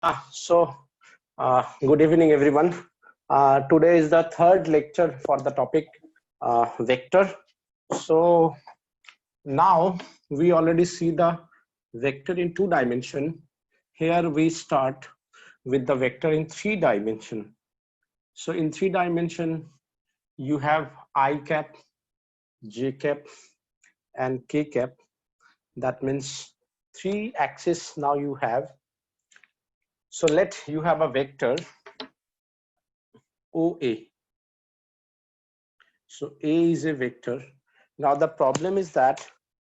Good evening, everyone. Today is the third lecture for the topic vector. So now we already see the vector in 2 dimension. Here we start with the vector in 3 dimension. So in 3 dimension, you have I cap, j cap, and k cap. That means 3 axes now you have. So let you have a vector OA. So A is a vector. Now the problem is that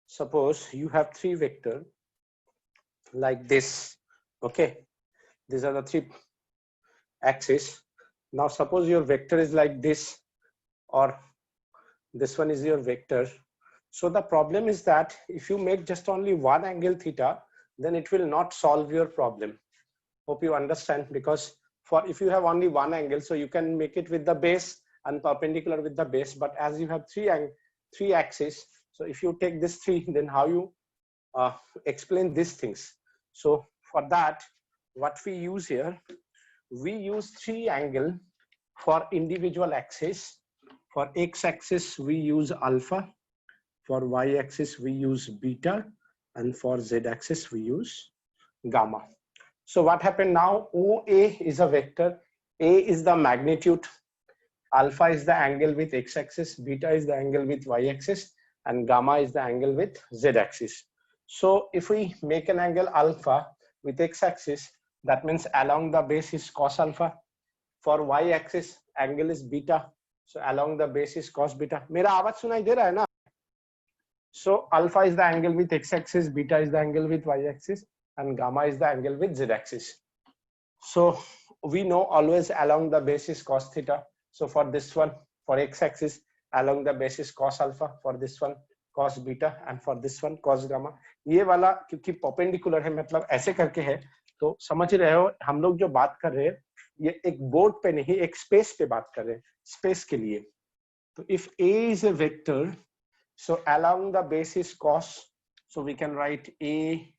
suppose you have 3 vector like this. Okay, these are the 3 axes. Now suppose your vector is like this, or this one is your vector. So the problem is that if you make just only one angle theta, then it will not solve your problem. Hope you understand, because for if you have only one angle, so you can make it with the base and perpendicular with the base, but as you have three axes, so if you take this 3, then how you explain these things? So for that, what we use here, we use 3 angle for individual axis. For x-axis we use alpha, for y-axis we use beta, and for z-axis we use gamma. So what happened now? OA is a vector. A is the magnitude, alpha is the angle with x-axis, beta is the angle with y-axis, and gamma is the angle with z-axis. So if we make an angle alpha with x-axis, that means along the base is cos alpha. For y-axis, angle is beta. So along the base is cos beta. मेरा आवाज सुनाई दे रहा है ना? So alpha is the angle with x-axis, beta is the angle with y-axis, and gamma is the angle with z-axis. So we know always along the base is cos theta. So for this one, for x-axis, along the base is cos alpha. For this one, cos beta, and for this one, cos gamma. ये वाला क्योंकि perpendicular है, मतलब ऐसे करके है, तो समझ रहे हो हम लोग जो बात कर रहे हैं ये एक बोर्ड पे नहीं, एक स्पेस पे बात कर रहे हैं, स्पेस के लिए. तो if A is a vector, so along the base is cos, so we can write A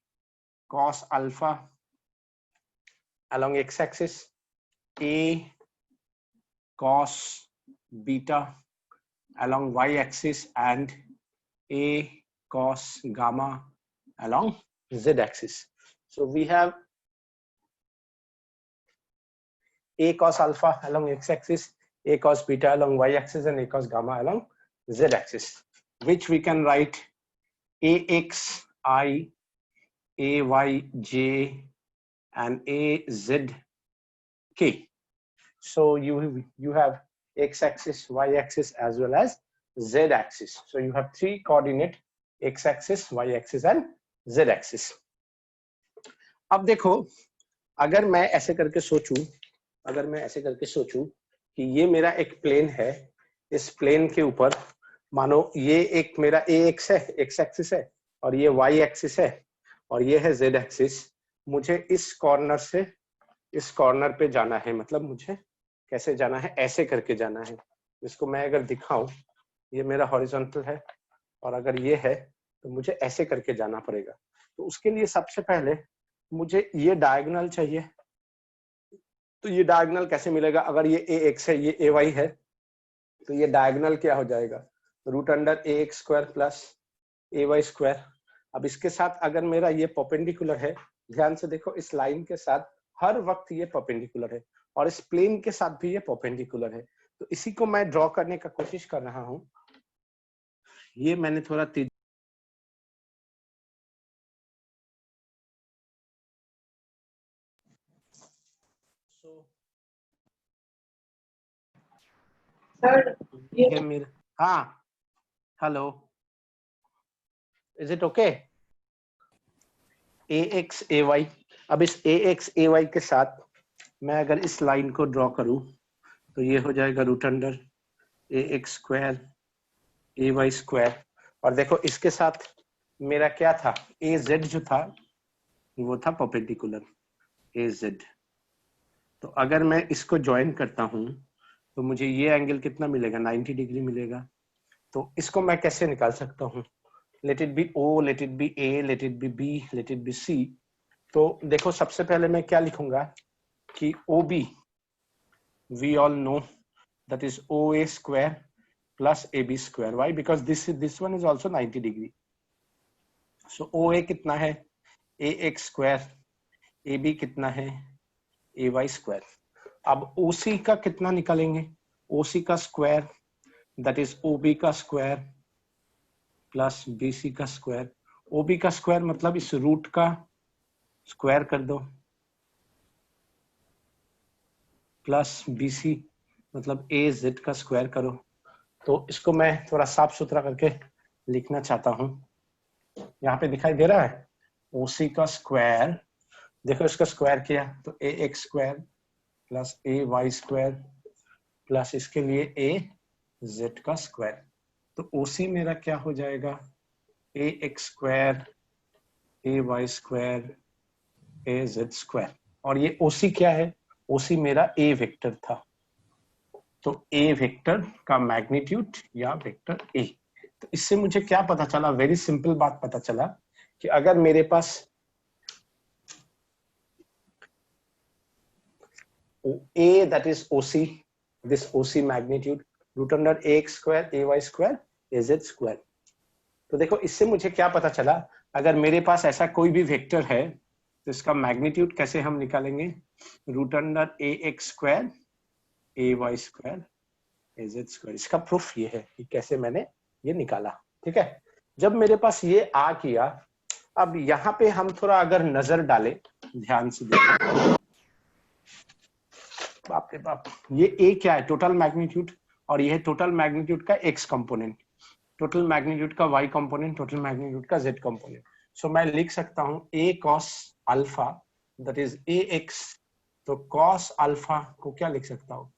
cos alpha. Along x-axis, A cos beta. Along y-axis, and A cos gamma along z-axis. So we have A cos alpha along x-axis, A cos beta along y-axis, and A cos gamma along z-axis, which we can write AX I, AY J, and AZ K. So you have x-axis, y-axis, as well as z-axis. So you have 3 coordinate, x-axis, y-axis, and z-axis. अब देखो, अगर मैं ऐसे करके सोचूं कि ये मेरा एक प्लेन है, इस प्लेन के ऊपर मानो ये एक मेरा ax है, x-axis है, और ये y-axis है, और ये है z-axis. मुझे इस कॉर्नर से इस कॉर्नर पे जाना है, मतलब मुझे कैसे जाना है, ऐसे करके जाना है. इसको मैं अगर दिखाऊं, ये मेरा हॉरिजॉन्टल है, और अगर ये है तो मुझे ऐसे करके जाना पड़ेगा. तो उसके लिए सबसे पहले मुझे ये डायगोनल चाहिए. तो ये डायगोनल कैसे मिलेगा? अगर ये ax है, ये ay है, तो ये डायगोनल क्या हो जाएगा? Root under ax square plus ay square. अब इसके साथ अगर मेरा ये परपेंडिकुलर है, ध्यान से देखो, इस लाइन के साथ हर वक्त ये परपेंडिकुलर है, और इस प्लेन के साथ भी ये परपेंडिकुलर है. तो इसी को मैं ड्रॉ करने का कोशिश कर रहा हूं. ये मैंने थोड़ा तेज ये मेरा, हाँ, hello, is it okay? ax ay. अब इस ax ay के साथ मैं अगर इस लाइन को ड्रॉ करूं, तो ये हो जाएगा root under ax square ay square. और देखो इसके साथ मेरा क्या था, az जो था वो था परपेंडिकुलर az. तो अगर मैं इसको ज्वाइन करता हूं तो मुझे ये एंगल कितना मिलेगा? 90 डिग्री मिलेगा. तो इसको मैं कैसे निकाल सकता हूं? Let it be O, let it be A, let it be B, let it be C. तो देखो सबसे पहले मैं क्या लिखूंगा कि OB we all know that is OA square plus AB square. Why? Because this one is also 90 degree. So OA कितना है AX square, AB कितना है AY square. अब OC का कितना निकालेंगे? OC का स्क्वायर that is OB का स्क्वायर प्लस BC का स्क्वायर. OB का स्क्वायर मतलब इस रूट का स्क्वायर कर दो प्लस BC मतलब AZ का स्क्वायर करो. तो इसको मैं थोड़ा साफ सुथरा करके लिखना चाहता हूं. यहाँ पे दिखाई दे रहा है OC का स्क्वायर. देखो इसका स्क्वायर किया तो AX square plus AY square plus इसके लिए AZ का स्क्वायर. तो OC मेरा क्या हो जाएगा AX square AY square AZ square. और ये OC क्या है? OC मेरा A वेक्टर था. तो A वेक्टर का मैग्नीट्यूड या वेक्टर A. तो इससे मुझे क्या पता चला? वेरी सिंपल बात पता चला कि अगर मेरे पास A that is OC, this OC magnitude root under AX square AY square AZ square. तो देखो इससे मुझे क्या पता चला? अगर मेरे पास ऐसा कोई भी वेक्टर है तो इसका मैग्नीट्यूड कैसे हम निकालेंगे? Root under AX square AY square AZ square. इसका प्रूफ ये है कि कैसे मैंने ये निकाला. ठीक है, जब मेरे पास ये आ गया, अब यहाँ पे हम थोड़ा अगर नजर डालें, ध्यान से देखो. बाप रे बाप, ये A क्या है? Total magnitude. और ये है टोटल मैग्नीट्यूड का X कंपोनेंट, टोटल मैग्नीट्यूड का Y कंपोनेंट, टोटल मैग्नीट्यूड का Z कंपोनेंट. सो मैं लिख सकता हूँ A cos alpha that is AX. तो cos अल्फा को क्या लिख सकता हूँ?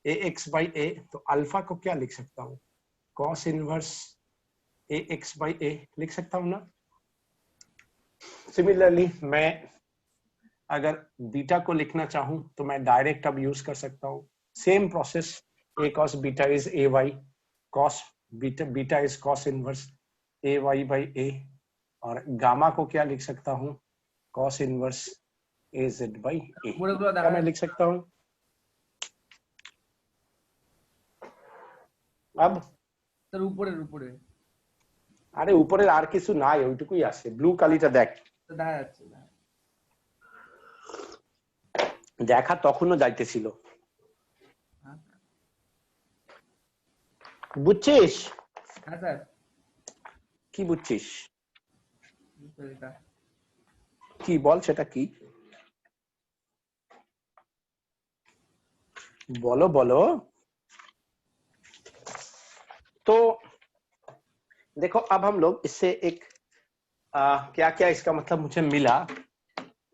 AX by A. तो अल्फा को क्या लिख सकता हूँ? cos inverse AX by A लिख सकता हूँ ना. सिमिलरली मैं अगर बीटा को लिखना चाहूं तो मैं डायरेक्ट अब यूज कर सकता हूं. Same process. A cos beta is AY, cos beta is cos inverse AY by A. और गामा को क्या लिख सकता हूं? cos inverse AZ by A. क्या मैं लिख सकता हूं? अब স্যার উপরে উপরে আরে উপরের আর কিছু নাই, ওইটুকুই আছে. ব্লু কালিটা দেখ, দেখা যাচ্ছে না. দেখা তখনও যাইতেছিল. বুঝছিস? হ্যাঁ স্যার. কি বুঝছিস? এটা কি বল, সেটা কি बोलो बोलो. तो देखो अब हम लोग इससे एक क्या क्या इसका मतलब मुझे मिला.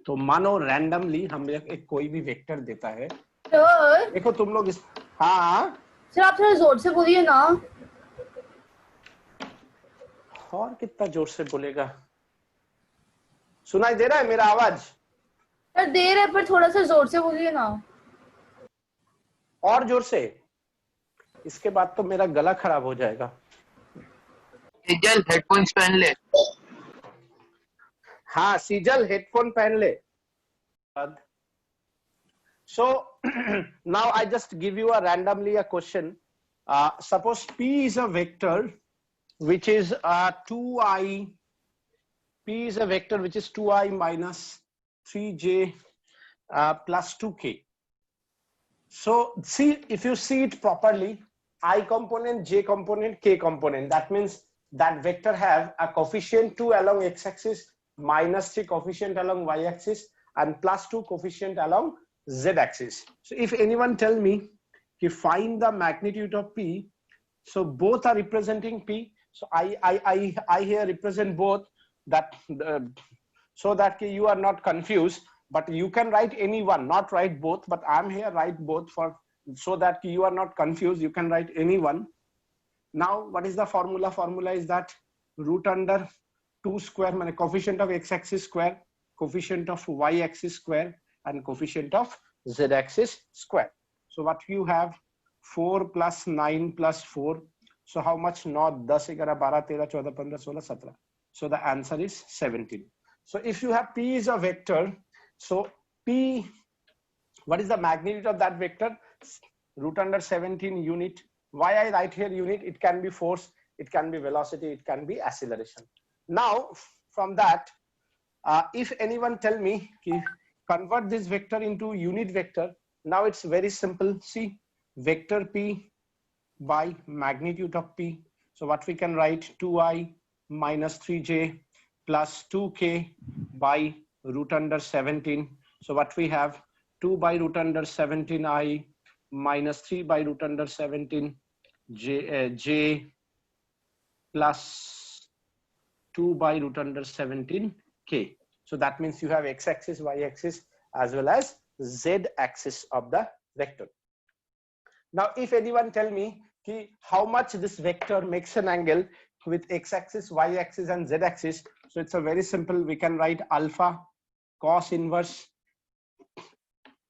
तो मानो रैंडमली हम एक कोई भी वेक्टर देता है. सर देखो तुम लोग इस, हाँ सर आप थोड़ा जोर से बोलिए ना. और कितना जोर से बोलेगा? सुनाई दे रहा है मेरा आवाज? सर दे रहे पर थोड़ा सा जोर से बोलिए ना. और जोर से? इसके बाद तो मेरा गला खराब हो जाएगा. सीजल हेडफोन्स पहन ले. हाँ सीजल हेडफोन पहन ले. So now I just give you a randomly a question. Suppose P is a vector which is 2i. P is a vector which is 2i minus 3j plus 2k. So see, if you see it properly, I component, j component, k component. That means that vector have a coefficient 2 along x-axis, minus 3 coefficient along y-axis, and plus 2 coefficient along z-axis. So if anyone tell me to find the magnitude of P, so both are representing P. So I here represent both, that so that you are not confused. But you can write any one, not write both. But I'm here write both for so that you are not confused. You can write any one. Now what is the formula? Formula is that root under 2 square, mean coefficient of x-axis square, coefficient of y-axis square, and coefficient of z-axis square. So what you have 4 plus 9 plus 4. So how much? 9, 10, 11, 12, 13, 14, 15, 16, 17. So the answer is 17. So if you have P is a vector, so P, what is the magnitude of that vector? Root under 17 unit. Why I write here unit? It can be force, it can be velocity, it can be acceleration. Now from that, if anyone tell me convert this vector into unit vector, now it's very simple. See, vector P by magnitude of P. So what we can write, 2i minus 3j plus 2k by root under 17. So what we have, 2 by root under 17i minus 3 by root under 17 j plus 2 by root under 17 k. So that means you have x-axis, y-axis, as well as z-axis of the vector. Now, if anyone tell me how much this vector makes an angle with x-axis, y-axis, and z-axis, so it's a very simple. We can write alpha cos inverse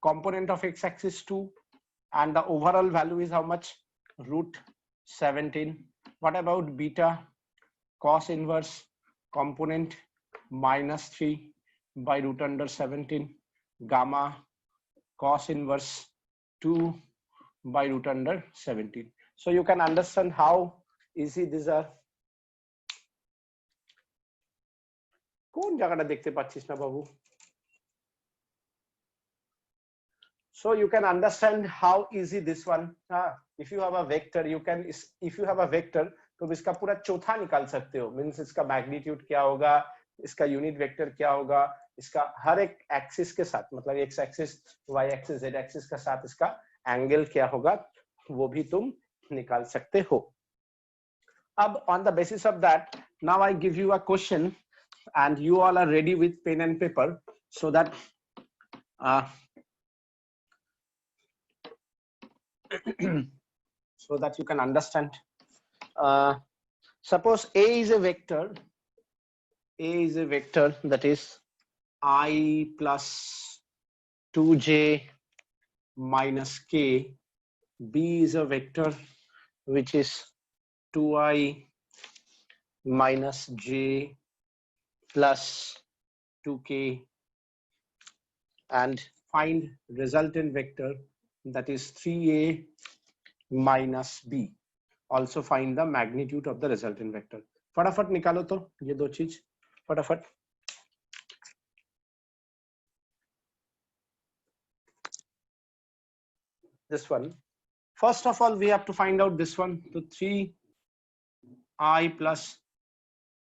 component of x-axis 2, and the overall value is how much? Root 17. What about beta cos inverse component minus 3 by root under 17, gamma cos inverse 2 by root under 17. So you can understand how easy these are. কোন জায়গাটা দেখতে পাচ্ছিস না বাবু? So you can understand how easy this one. If you have a vector, you can, if you have a vector, तो इसका पूरा चौथा निकाल सकते हो. Means इसका मैग्नीट्यूड क्या होगा, इसका यूनिट वेक्टर क्या होगा, इसका हर एक एक्सिस के साथ, मतलब X axis, Y axis, Z axis के साथ इसका एंगल क्या होगा, वो भी तुम निकाल सकते हो. अब on the basis of that, now I give you a question and you all are ready with pen and paper so that so that you can understand. Suppose A is a vector. A is a vector that is I plus 2j minus k. B is a vector which is 2i minus j plus 2k, and find resultant vector that is 3a minus b. Also find the magnitude of the resultant vector. फटाफट निकालो तो ये दो चीज, फटाफट. This one. First of all, we have to find out this one. So 3i plus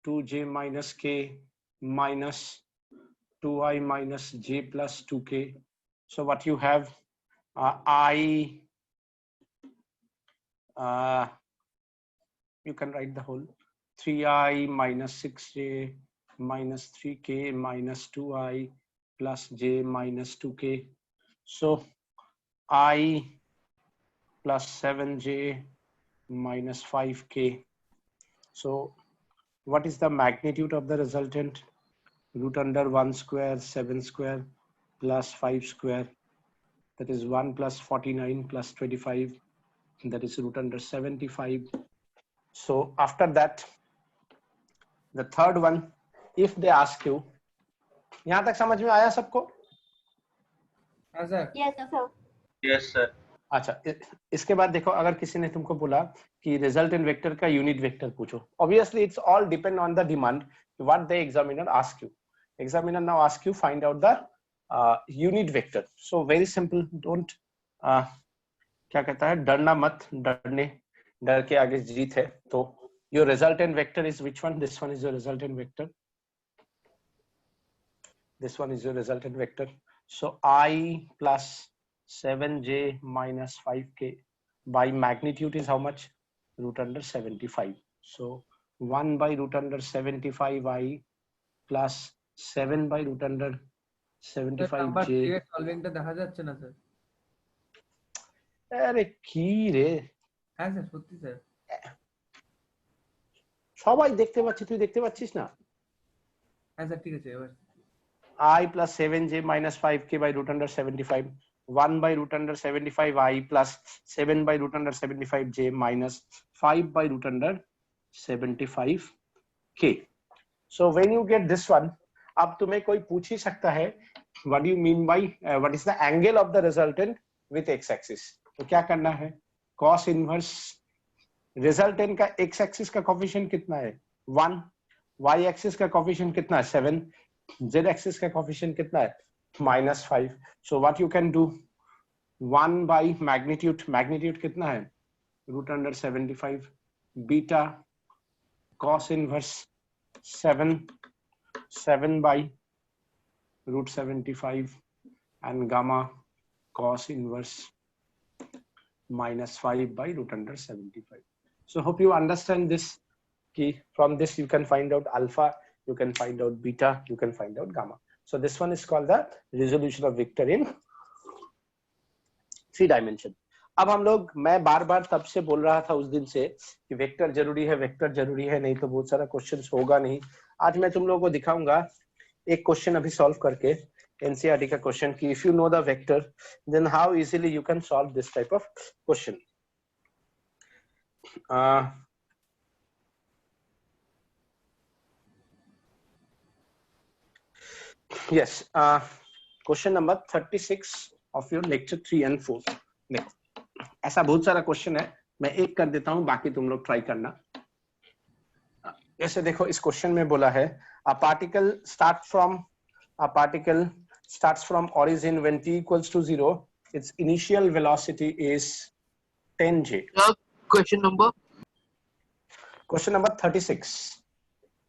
2j minus k minus 2i minus j plus 2k. So what you have, you can write the whole 3i minus 6j minus 3k minus 2i plus j minus 2k. So I plus 7j minus 5k. So what is the magnitude of the resultant? Root under 1 square 7 square plus 5 square, that is 1 plus 49 plus 25, that is root under 75. So after that, the third one, if they ask you, यहाँ तक समझ में आया सबको? हाँ sir. Yes, sir. Yes, sir. अच्छा, इसके बाद देखो, अगर किसी ने तुमको बोला कि रिजल्टेंट वेक्टर का यूनिट वेक्टर पूछो, obviously it's all depend on the demand what the examiner ask you. Examiner now ask you find out the unit vector. So very simple, don't क्या कहता है, डरना मत, डर के आगे जीत है. तो your resultant vector is which one? This one is your resultant vector. This one is your resultant vector. So I plus 7j minus 5k by magnitude is how much? Root under 75. So 1 by root under 75i plus 7 by root under 75j. সলভেন্টটা দেখা যাচ্ছে না sir. আরে কি রে, হ্যাঁ sir, সত্যি sir. সবাই দেখতে পাচ্ছি, তুই দেখতে পাচ্ছিস না? হ্যাঁ স্যার, ঠিক আছে. এবার I plus 7j minus 5k by root under 75, 1 by root under 75i plus 7 by root under 75j minus 5 by root under 75k. So when you get this one, अब तुम्हें कोई पूछ ही सकता है what do you mean by what is the angle of the resultant with x axis. तो क्या करना है, cos इनवर्स रिजल्टेंट का एक्स एक्सिस का कोफिशिएंट कितना है 1, y एक्सिस का कोफिशिएंट कितना है 7, z एक्सिस का कोफिशिएंट कितना है -5। So what you can do 1 by magnitude, magnitude कितना है √75, beta cos inverse 7 by √75 and gamma cos inverse -5 by √75. So hope you understand this key. From this you can find out alpha, you can find out beta, you can find out gamma. So this one is called the resolution of vector in 3 dimension. अब हम लोग, मैं बार बार तब से बोल रहा था उस दिन से कि वेक्टर जरूरी है, वेक्टर जरूरी है, नहीं तो बहुत सारा क्वेश्चंस होगा नहीं। आज मैं तुम लोगों को दिखाऊंगा एक क्वेश्चन अभी सॉल्व करके, एनसीईआरटी का क्वेश्चन कि if you know the vector then how easily you can solve this type of question. Yes, question number 36 of your lecture 3 and 4। देखो ऐसा बहुत सारा क्वेश्चन है, मैं एक कर देता हूं, बाकी तुम लोग ट्राई करना। जैसे देखो इस क्वेश्चन में बोला है a particle starts from origin when t equals to 0, its initial velocity is 10j. Question number 36,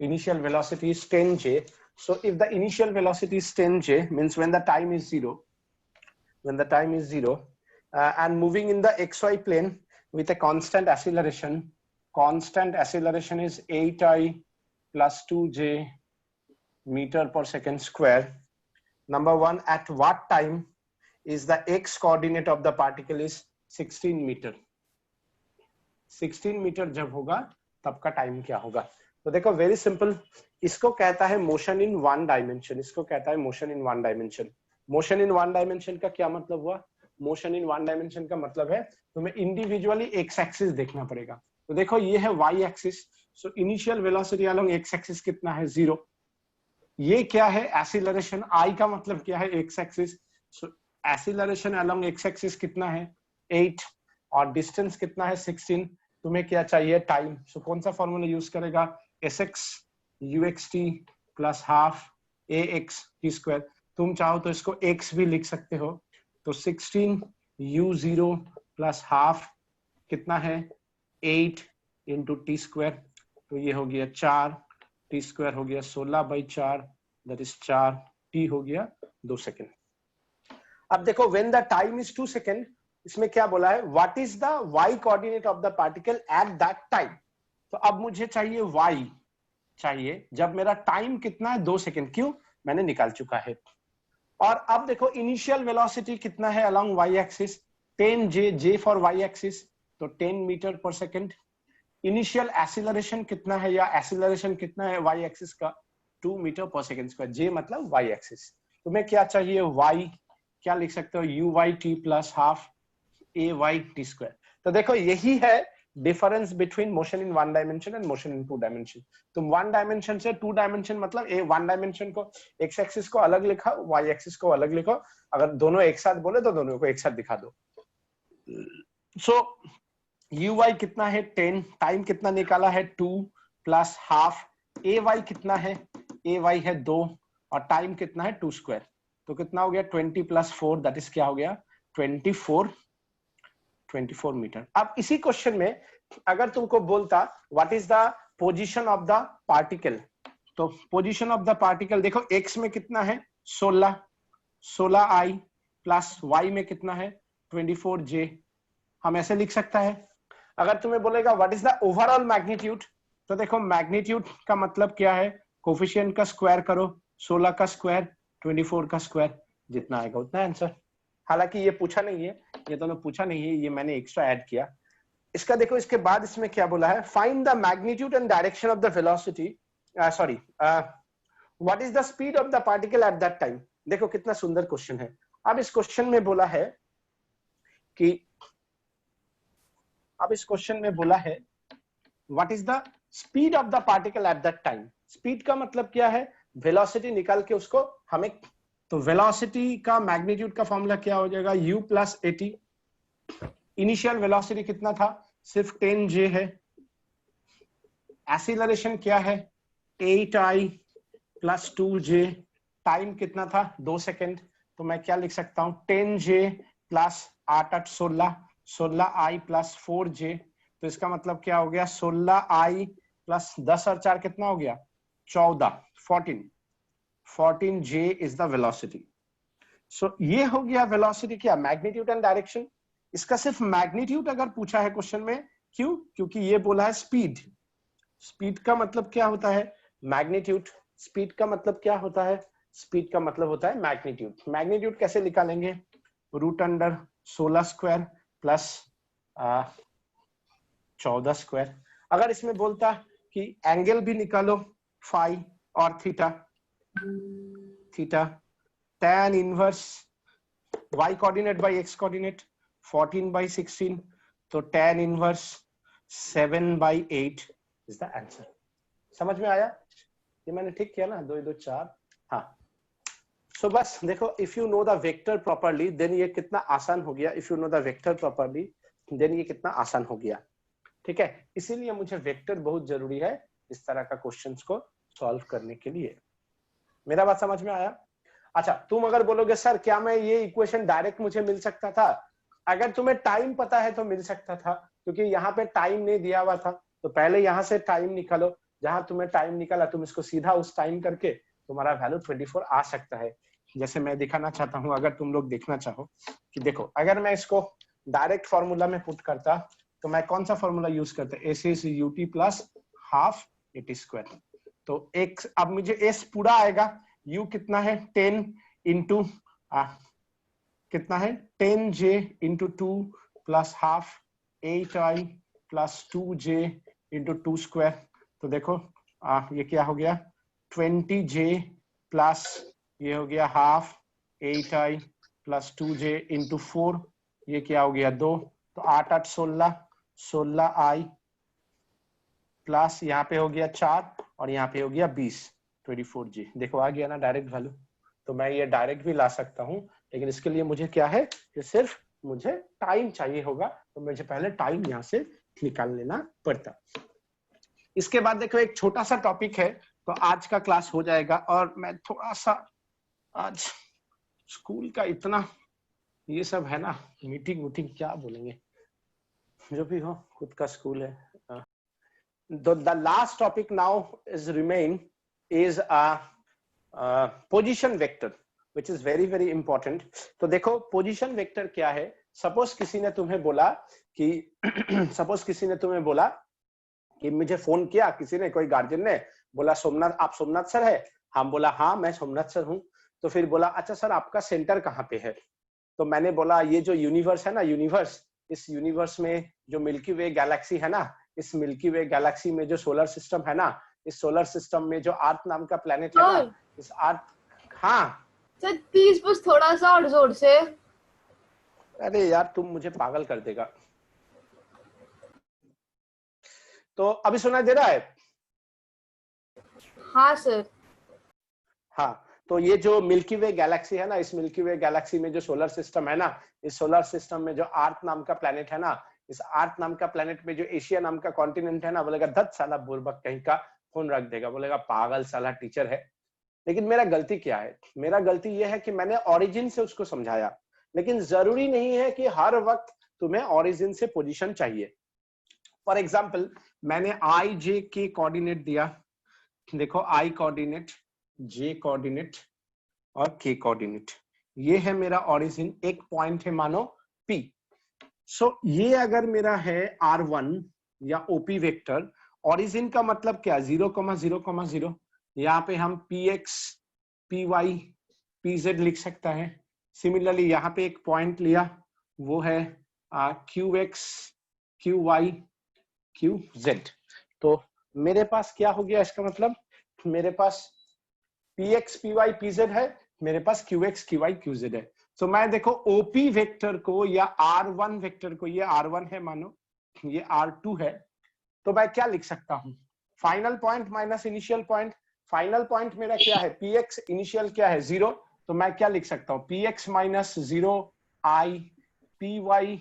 initial velocity is 10j. So if the initial velocity is 10j means when the time is 0, and moving in the xy plane with a constant acceleration is 8i plus 2j meter per second square. Number 1, at what time is the x coordinate of the particle is 16 meter? 16 metre जब होगा तब का time क्या होगा? तो देखो very simple, इसको कहता है मोशन इन वन डायमेंशन, इसको कहता है motion in one dimension. Motion in one dimension का क्या मतलब हुआ? मोशन इन वन डायमेंशन का मतलब है तुम्हें इंडिविजुअली एक्स एक्सिस देखना पड़ेगा। तो देखो ये है Y axis, so initial velocity along X axis कितना है 0। ये क्या है एक्सीलरेशन, आई का मतलब क्या है एक्स एक्सिस, सो एक्सीलरेशन अलोंग एक्स एक्सिस कितना है 8 और डिस्टेंस कितना है 16। तुम्हें क्या चाहिए टाइम, सो कौन सा फॉर्मूला यूज करेगा sx uxt plus half ax t square. तुम चाहो तो इसको x भी लिख सकते हो, तो 16 u0 प्लस हाफ कितना है 8 इंटू टी स्क्वायर, तो ये हो गया 4, टी स्क्वायर हो गया 16/4, दैट इज 4, टी हो गया 2 सेकेंड। अब देखो when the time is 2 second, इसमें क्या बोला है what is the y coordinate of the particle at that time. तो अब मुझे चाहिए y चाहिए जब मेरा टाइम कितना है 2 सेकेंड, क्यों मैंने निकाल चुका है। और अब देखो इनिशियल वेलोसिटी कितना है along y axis 10j, j for y axis तो 10 मीटर पर सेकेंड। इनिशियल एक्सीलरेशन कितना है या एक्सीलरेशन कितना है y एक्सिस का 2 मीटर पर सेकेंड स्क्वायर, j मतलब y एक्सिस। तुम्हें क्या चाहिए y, क्या लिख सकते हो uy t plus half ay t square. तो देखो यही है difference between motion in one dimension and motion in 2 dimension. तुम 1 डायमेंशन से 2 डायमेंशन मतलब 1 डायमेंशन को x एक्सिस को अलग लिखा, y एक्सिस को अलग लिखो, अगर दोनों एक साथ बोले तो दोनों को एक साथ दिखा दो। सो uy कितना है 10, टाइम कितना निकाला है 2 प्लस हाफ, ay कितना है, ay है 2 और टाइम कितना है 2 स्क्वायर, तो कितना हो गया 20 प्लस 4 दैट इज क्या हो गया 24 मीटर। अब इसी क्वेश्चन में अगर तुमको बोलता what is the position of the particle, तो पोजीशन ऑफ द पार्टिकल देखो x में कितना है 16i प्लस y में कितना है 24j, हम ऐसे लिख सकता है। अगर तुम्हें बोलेगा what is the overall magnitude, तो देखो मैग्नीट्यूड का मतलब क्या है कोफिशिएंट का स्क्वायर करो, 16 का स्क्वायर 24 का स्क्वायर, जितना आएगा उतना आंसर। हालांकि ये पूछा नहीं है, ये दोनों पूछा नहीं है, ये मैंने एक्स्ट्रा ऐड किया। इसका देखो इसके बाद इसमें क्या बोला है find the magnitude and direction of the velocity, sorry what is the speed of the particle at that time. देखो कितना सुंदर क्वेश्चन है। अब इस क्वेश्चन में बोला है कि what is the speed of the particle at that time. Speed का मतलब क्या है वेलोसिटी निकाल के उसको हमें, तो वेलोसिटी का मैग्नीट्यूड का फॉर्मूला क्या हो जाएगा, u plus at। Initial velocity कितना था, सिर्फ 10j है। एक्सीलरेशन क्या है, 8i प्लस 2j। टाइम कितना था, 2 सेकेंड। तो मैं क्या लिख सकता हूं, 10j plus 8 8 16, 16i plus 4j। तो इसका मतलब क्या हो गया, 16i प्लस 10 और 4 कितना हो गया, 14, 14j इज द वेलोसिटी। सो ये हो गया वेलोसिटी क्या, मैग्नीट्यूड एंड डायरेक्शन। इसका सिर्फ मैग्नीट्यूड अगर पूछा है क्वेश्चन में, क्यों, क्योंकि ये बोला है स्पीड। स्पीड का मतलब क्या होता है, मैग्नीट्यूड। स्पीड का मतलब क्या होता है, स्पीड का मतलब होता है मैग्नीट्यूड। मैग्नीट्यूड कैसे निकालेंगे, root under 16 square plus 14 square. अगर इसमें बोलता कि एंगल भी निकालो, फाई और theta, theta tan inverse y coordinate by x coordinate 14/16, तो tan inverse 7/8 is the answer. समझ में आया, ये मैंने ठीक किया ना, 2 2 4। हाँ, सो बस देखो, if you know the vector properly then ये कितना आसान हो गया। If you know the vector properly then ये कितना आसान हो गया, ठीक है। इसीलिए मुझे वेक्टर बहुत जरूरी है इस तरह का क्वेश्चंस को सॉल्व करने के लिए। मेरा बात समझ में आया। अच्छा, तुम अगर बोलोगे सर क्या मैं ये इक्वेशन डायरेक्ट मुझे मिल सकता था, अगर तुम्हें टाइम पता है तो मिल सकता था, क्योंकि यहाँ पे टाइम नहीं दिया हुआ था। तो पहले यहाँ से टाइम निकालो, जहां तुम्हें टाइम निकाला तुम इसको सीधा उस टाइम करके तुम्हारा वैल्यू 24 आ सकता है। जैसे मैं दिखाना चाहता हूँ, अगर तुम लोग देखना चाहो कि देखो, अगर मैं इसको डायरेक्ट फॉर्मूला में पुट करता तो मैं कौन सा फॉर्मूला यूज करता, S is UT plus half eighty square. तो एक, अब मुझे एस पूरा आएगा, यू कितना है 10 इंटू कितना है 10j into 2 plus half 8i plus 2j into 2 square. तो देखो ये क्या हो गया, 20j प्लस ये हो गया half 8i plus 2j into 4, ये क्या हो गया 2, तो 8 8 16, 16i प्लस यहाँ पे हो गया 4 और यहाँ पे हो गया 20, 24j। देखो आ गया ना डायरेक्ट वैल्यू। तो मैं ये डायरेक्ट भी ला सकता हूँ, लेकिन इसके लिए मुझे क्या है कि सिर्फ मुझे टाइम चाहिए होगा, तो मुझे पहले टाइम यहाँ से निकाल लेना पड़ता। इसके बाद देखो एक छोटा सा टॉपिक है, तो आज का क्लास हो जाएगा। और मैं थोड़ा सा, आज स्कूल का इतना ये सब है ना, मीटिंग वूटिंग क्या बोलेंगे, जो भी हो, खुद का स्कूल है। The last topic now is remain is position vector, which is very very important. तो देखो पोजीशन वेक्टर क्या है। सपोज किसी ने तुम्हें बोला कि मुझे फोन किया किसी ने, कोई गार्जियन ने बोला सोमनाथ, आप सोमनाथ सर है, हम बोला हाँ मैं सोमनाथ सर हूँ। तो फिर बोला अच्छा सर आपका सेंटर कहाँ पे है, तो मैंने बोला ये जो यूनिवर्स है ना, यूनिवर्स, इस यूनिवर्स में जो मिल्की वे गैलेक्सी है ना, इस मिल्की वे गैलेक्सी में जो सोलर सिस्टम है ना, इस सोलर सिस्टम में जो अर्थ नाम का प्लेनेट है ना, इस अर्थ, हाँ सर प्लीज बस थोड़ा सा और जोर से। अरे यार तुम मुझे पागल कर देगा। तो अभी सुनाई दे रहा है? हाँ सर। हाँ, तो ये जो मिल्की वे गैलेक्सी है ना, इस मिल्की वे गैलेक्सी में जो सोलर सिस्टम है ना, इस सोलर सिस्टम में जो अर्थ नाम का प्लेनेट है ना, इस अर्थ नाम का प्लेनेट में जो एशिया नाम का कॉन्टिनेंट है ना, बोलेगा धत साला बुर्बक कहीं का, फोन रख देगा, बोलेगा पागल साला टीचर है। लेकिन मेरा गलती क्या है, मेरा गलती ये है कि मैंने ओरिजिन से उसको समझाया, लेकिन जरूरी नहीं है कि हर वक्त तुम्हें ओरिजिन से पोजीशन चाहिए। फॉर एग्जाम्पल मैंने आई जे के कोऑर्डिनेट दिया, देखो आई कोऑर्डिनेट, जे कोऑर्डिनेट और के कोऑर्डिनेट, ये है मेरा ओरिजिन। एक पॉइंट है मानो P। सो ये अगर मेरा है R1 या OP वेक्टर, ओरिजिन का मतलब क्या, 0,0,0, यहाँ पे हम px, py, pz लिख सकता है। सिमिलरली यहाँ पे एक पॉइंट लिया, वो है qx, qy, qz। तो मेरे पास क्या हो गया, इसका मतलब मेरे पास px, py, pz है, मेरे पास qx, qy, qz है। तो मैं देखो OP वेक्टर को या R1 वेक्टर को, ये R1 है मानो, ये R2 है, तो मैं क्या लिख सकता हूं, final point minus initial point. Final point मेरा क्या है, px इनिशियल क्या है 0, तो मैं क्या लिख सकता हूँ, px minus 0 i, py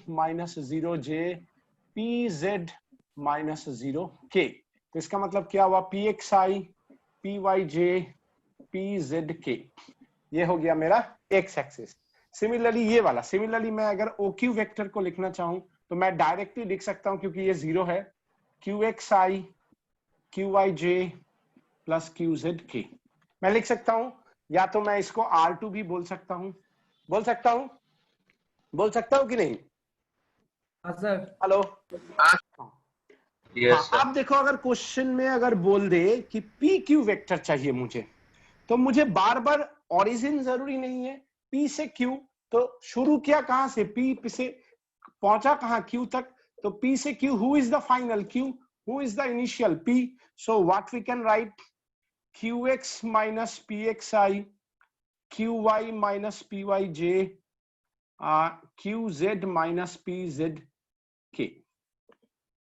minus 0 j, pz minus 0 k। तो इसका मतलब क्या हुआ, pxi, pyj, pzk, ये हो गया मेरा x एक्सिस। सिमिलरली ये वाला, सिमिलरली मैं अगर OQ वेक्टर को लिखना चाहूं तो मैं डायरेक्टली लिख सकता हूं, क्योंकि ये 0 है, qxi, qyj प्लस qzk। मैं लिख सकता हूं, या तो मैं इसको R2 भी बोल सकता हूं, बोल सकता हूं कि नहीं? हाँ सर। हेलो। यस हाँ, सर। अब देखो, अगर क्वेश्चन में अगर बोल दे कि PQ वेक्टर चाहिए मुझे, तो मुझे बार बार ओरिजिन जरूरी नहीं है, P से Q, तो शुरू किया कहां से, P से पहुंचा कहां, Q तक, तो P से Q, who is the final Q, who is the initial P, so what we can write, qx minus pxi, qy minus pyj, qz minus pzk।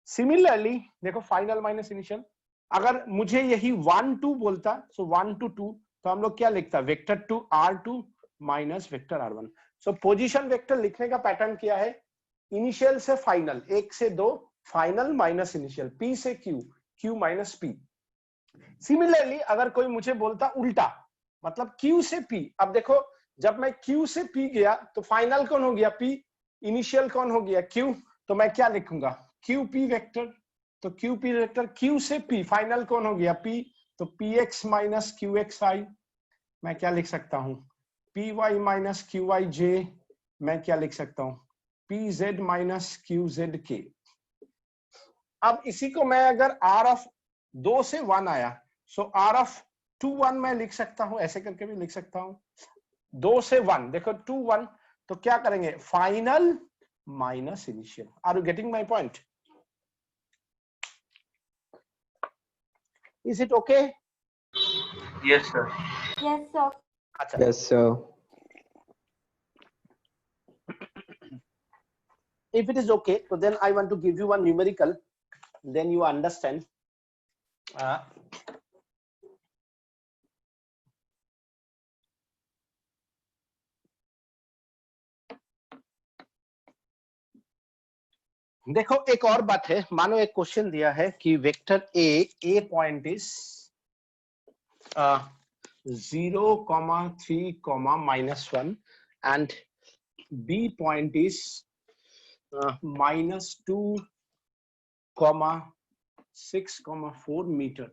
Similarly देखो, फाइनल माइनस इनिशियल, अगर मुझे यही 1 2 बोलता, सो 1 to 2, तो हम लोग क्या लिखता, vector 2 R2 minus vector R1। सो पोजीशन वेक्टर लिखने का पैटर्न क्या है, इनिशियल से फाइनल, 1 से 2, फाइनल माइनस इनिशियल, P से Q, Q minus P। Similarly अगर कोई मुझे बोलता उल्टा, मतलब Q से P, अब देखो जब मैं Q से P गया तो फाइनल कौन हो गया P, इनिशियल कौन हो गया Q, तो मैं क्या लिखूंगा, QP वेक्टर। तो QP वेक्टर, Q से P, फाइनल कौन हो गया P, तो PX माइनस QXI। मैं क्या लिख सकता हूं, PY माइनस QYJ। मैं क्या लिख सकता हूं, PZ माइनस QZK। अब इसी को मैं अगर R ऑफ 2 से 1 आया, सो R ऑफ 2 1 मैं लिख सकता हूं, ऐसे करके भी लिख सकता हूं, 2 से 1, देखो 2 1, तो क्या करेंगे, final minus initial. Are you getting my point? Is it okay? Yes sir. Yes, sir. अच्छा, Yes, sir. if it is okay, so then I want to give you one numerical, then you understand. देखो एक और बात है, मानो एक question दिया है कि vector A point is 0, 3, -1 and B point is -2, 6, 4 metre.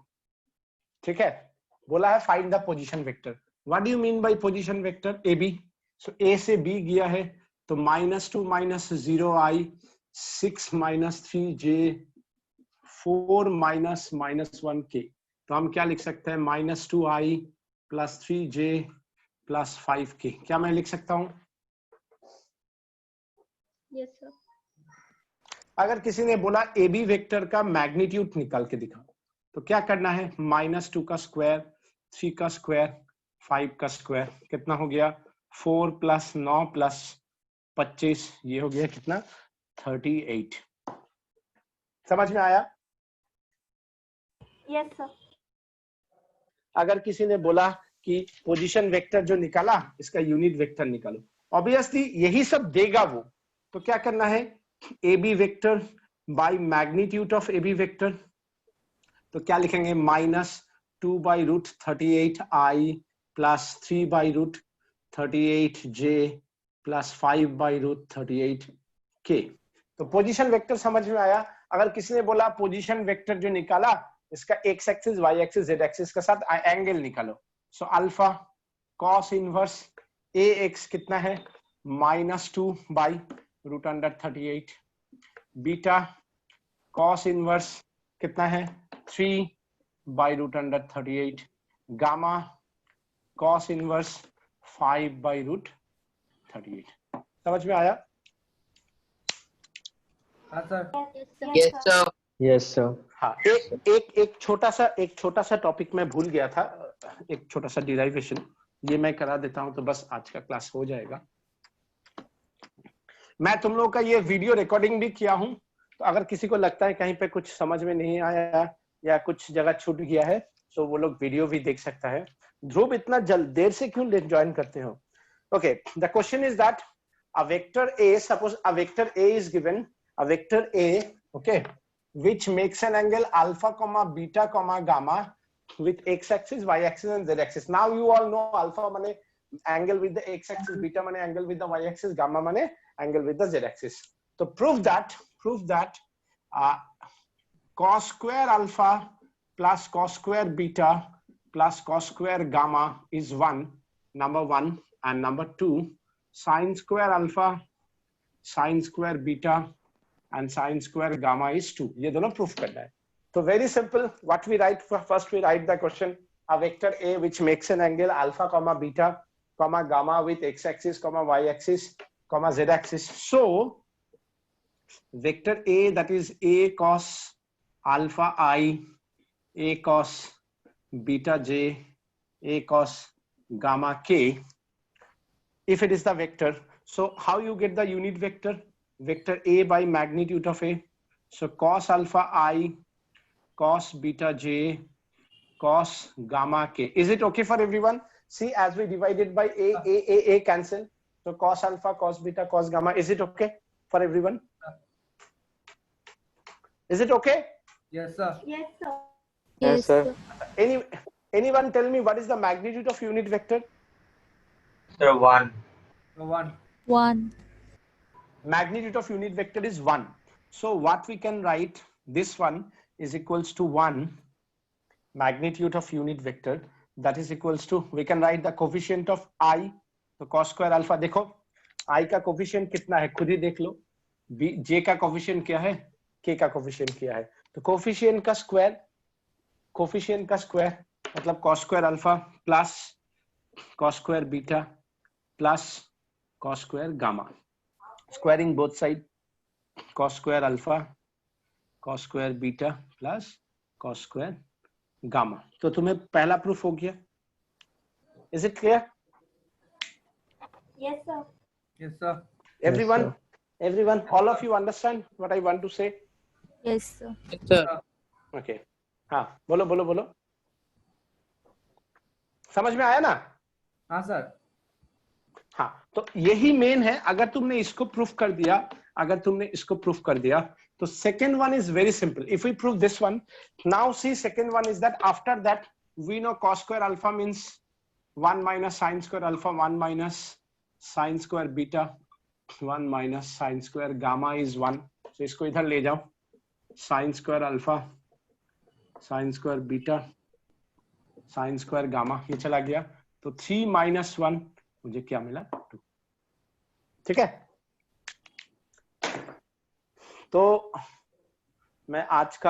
ठीक है, बोला है find the position vector. What do you mean by position vector, A B. So A से बी गया है, तो -2 -0 i, 6 -3j, 4 -1 k। तो हम क्या लिख सकते हैं, -2 i plus 3j plus 5 k। क्या मैं लिख सकता हूं? Yes, sir. अगर किसी ने बोला ए बी वेक्टर का मैग्नीट्यूड निकाल के दिखाओ, तो क्या करना है, -2 का स्क्वायर, 3 का स्क्वायर, 5 का स्क्वायर, कितना हो गया, 4 + 9 + 25, ये हो गया कितना, 38। समझ में आया? Yes, sir. अगर किसी ने बोला कि पोजीशन वेक्टर जो निकाला, इसका यूनिट वेक्टर निकालो, ऑब्वियसली यही सब देगा वो, तो क्या करना है, A B vector by magnitude of A B vector. तो क्या लिखेंगे, -2/√38i plus 3/√38j plus 5/√38k। तो पोजीशन वेक्टर समझ में आया। अगर किसी ने बोला पोजीशन वेक्टर जो निकाला, इसका X axis, Y axis, Z axis के साथ एंगल निकालो, so alpha cos inverse A X कितना है, -2/√38, बीटा कॉस इनवर्स कितना है, 3/√38, गामा कॉस इनवर्स 5/√38। समझ में आया? हाँ sir. Yes sir. Yes, sir. हाँ, एक छोटा सा टॉपिक मैं भूल गया था, एक छोटा सा डिराइवेशन, ये मैं करा देता हूं, तो बस आज का क्लास हो जाएगा। मैं तुम लोगों का ये वीडियो रिकॉर्डिंग भी किया हूं, तो अगर किसी को लगता है कहीं पे कुछ समझ में नहीं आया या कुछ जगह छूट गया है, सो वो लोग वीडियो भी देख सकता है। ध्रुव इतना देर से क्यों ज्वाइन करते हो? Okay, the question is that a vector A, suppose a vector A is given, a vector A, okay, which makes an angle alpha comma beta comma gamma with x axis, y axis and z axis. Now you all know alpha mane angle with the x axis, beta mane angle with the y axis, gamma mane angle with the z axis. So prove that cos square alpha plus cos square beta plus cos square gamma is 1, number 1, and number 2, sin square alpha, sin square beta and sin square gamma is 2. ये दोनों proof करना है। तो very simple, what we write first, we write the question, a vector A which makes an angle alpha comma beta comma gamma with x axis comma y axis comma z axis. So vector A, that is A cos alpha I, A cos beta j, A cos gamma k, if it is the vector. So how you get the unit vector? Vector A by magnitude of A. So cos alpha I, cos beta j, cos gamma k. Is it okay for everyone? See, as we divided by A cancel. So cos alpha, cos beta, cos gamma. Is it okay for everyone? Is it okay? Yes, sir. Yes, sir. Anyone tell me what is the magnitude of unit vector? Sir, 1. 1. 1. Magnitude of unit vector is 1. So what we can write, this one is equals to 1, magnitude of unit vector, that is equals to, we can write the coefficient of I, तो cos square alpha, देखो I का coefficient कितना है खुद ही देख लो, J का coefficient क्या है, K का coefficient क्या है, तो coefficient का square मतलब cos square alpha plus cos square beta plus cos square gamma, squaring both side, cos square alpha, cos square beta plus cos square gamma. तो तुम्हें पहला प्रूफ हो गया. Is it clear? Yes, sir. Yes, sir. Everyone, all of you understand what I want to say? Yes, sir. Yes, sir. Okay. हाँ, बोलो. समझ में आया ना? हाँ सर. हाँ, तो यही मेन है. अगर तुमने इसको प्रूफ कर दिया, तो second one is very simple. If we prove this one, now see second one is that after that we know cos square alpha means 1 minus sin square alpha, 1 minus sin square beta, 1 minus sin square gamma is 1. So इसको इधर ले जाओ, sin square alpha, sin square beta, sin square gamma, ये चला गया. तो 3 minus 1 मुझे क्या मिला? 2. ठीक है. तो मैं आज का